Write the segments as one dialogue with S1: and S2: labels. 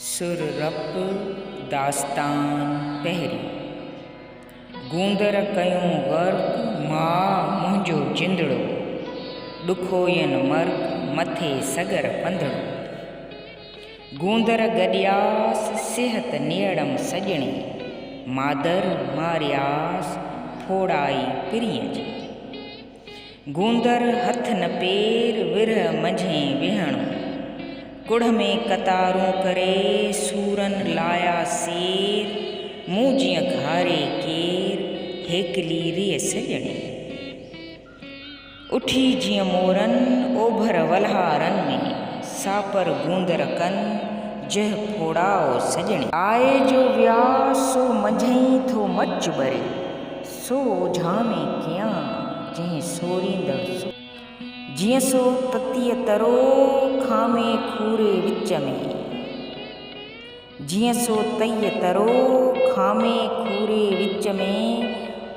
S1: सुर रप दास्तान पहिरी। गूंदर कयूं गर्क मां मुंहिंजो जिंदड़ो, ॾुखोयन मर्क मथे सगर पंधड़ो। गूंदर गॾियास सिहत नियड़म सजणी, मादर मारियास फोड़ाई पिरीअ जी। गूंदर हथ न पेर विरह मंझे विहणो, कुड़ में कतारूं करे सूरन लाया सेर। मूं जीअं घारे केर हेकली रिय सजणी, उठी जीअं मोरन ओभर वल्हारन में। सापर गूंदर कन जह फोड़ाओ सजणी, आए जो व्यास सो मंझई थो मच बरे। सो झामे कियां जंहिं सोरींदड़ सो, जीअं सो ततीअ तरो खामे खूरे विच में। जीअं सो तईअ तरो खामे खूरे विच में,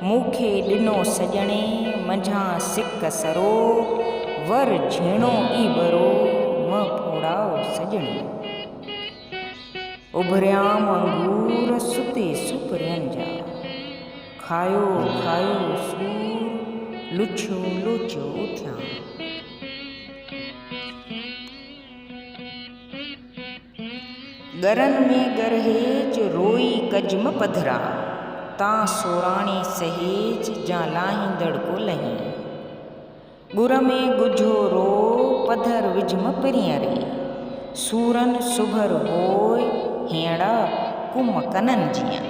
S1: मूंखे ॾिनो सजणे मंझां सिक सरो। वर झीणो ई बरो म फोड़ाओ सजणी, उभरियाम अंगूर सुते सुपरियन जा। खायो खायो सूर लुछो लोचो उथियां। गरन में गरहेज रोई कजम पधरा, तां सोराणी सहेज जा लाहींदड़ को लही। गुर में गुझो रो पधर विझम पिरियं रे, सूरन सुभर होय हीअड़ा कुम कनन जियां।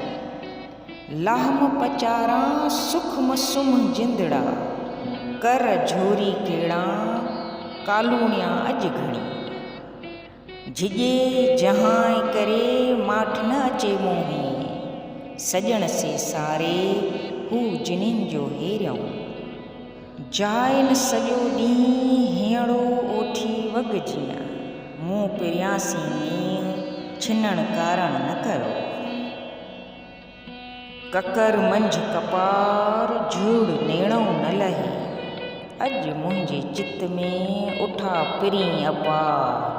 S1: लाहम पचारा सुख मसुम जिंदड़ा, कर झोरी केड़ा कालूणिया अज घणी। झिजे जहां करे माठ न अचे मोही, सजण से सारे हू जिनिन जो हेरियऊं। जाए न सॼो ॾींहुं हीअड़ो ओठी वग जियां, मूं पिरियासी मींहुं छिनण कारण न कयो। ककर मंझ कपार झूड़ नेणो न लहे, अॼु मुंहिंजे चित में उठा पिरी अपार।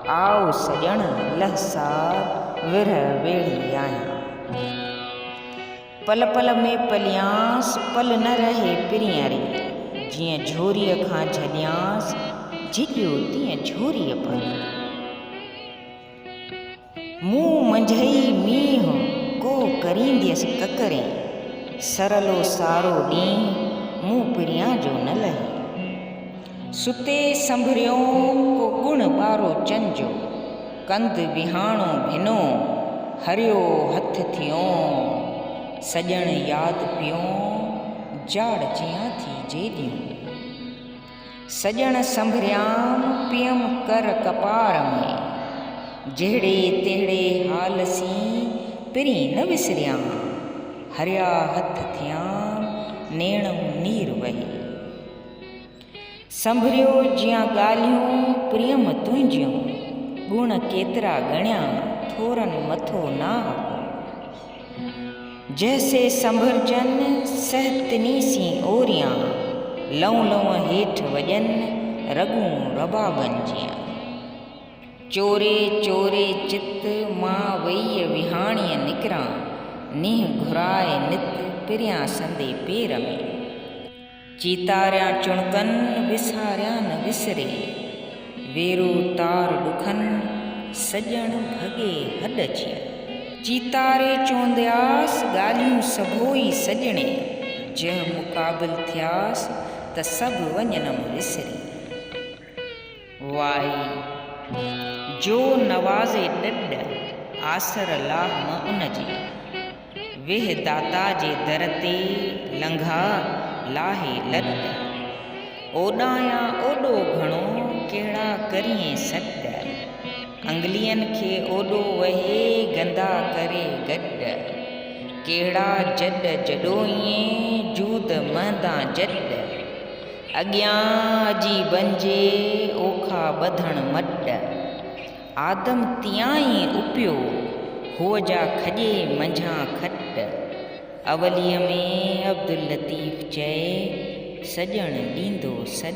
S1: आओ सजण लहसार विरह वेड़ी आहियां, पल पल में पलियांस पल न रहे पिरियं रे। जीअं झोरीअ खां झलियांस झिॼियो तीअं झोरीअ पर। मूं मंझई मींहुं को करींदियसि ककरें, सरलो सारो ॾींहुं मूं पिरियां जो न लहे। सुते संभरियों को गुण ॿारो चंजो, कंद विहाणो भिनो हरियो हथ थियों। सजण यादि पियों जाड़ जियां थी जेदियूं, सजण संभरियाम पियम कर कपार में। जहिड़े तहिड़े हाल सी पिरी न विसरियां, हरिया हथ थियां नेणो नीर वही। संभरियो जियां ॻाल्हियूं प्रियम तुंहिंजियूं, गुण केतिरा ॻणियां थोरन मथो ना हको। जैसे संभरजन सहतनी सी ओरियां, लऊं लऊं हेठि वॼन रॻूं रबाबन जियां। चोरे चोरे चित मां वेईअ विहाणीअ निकिरां, नींहुं घुराए नित पिरियां संदे पेर में। चीतारिया चुणकन विसारिया न विसरे, वेरो तार ॾुखन सजण भॻे हॾ जियां। चीतारे चवंदियास ॻाल्हियूं सभोई सजणे, जंहिं मुक़ाबिल थियास त सभु वञनम विसरी। वाई जो नवाज़े ॾॾ आसर लाह न उन जी, वेह दाता जे दर ते लंघा लाहे लॾ। ओॾायां ओॾो घणो कहिड़ा करिए सॾ, अंगलियन खे ओॾो वहे गंदा करे गॾ। कहिड़ा जॾ जॾोईं जूद महंदा जॾ, अॻियां अजी बंजे ओखा ॿधण मॾ। आदम तियां ई उपियो हुअ जा खॼे मंझां खट। अवलीअ में अब्दुल लतीफ़ चए सजण ॾींदो सॾ।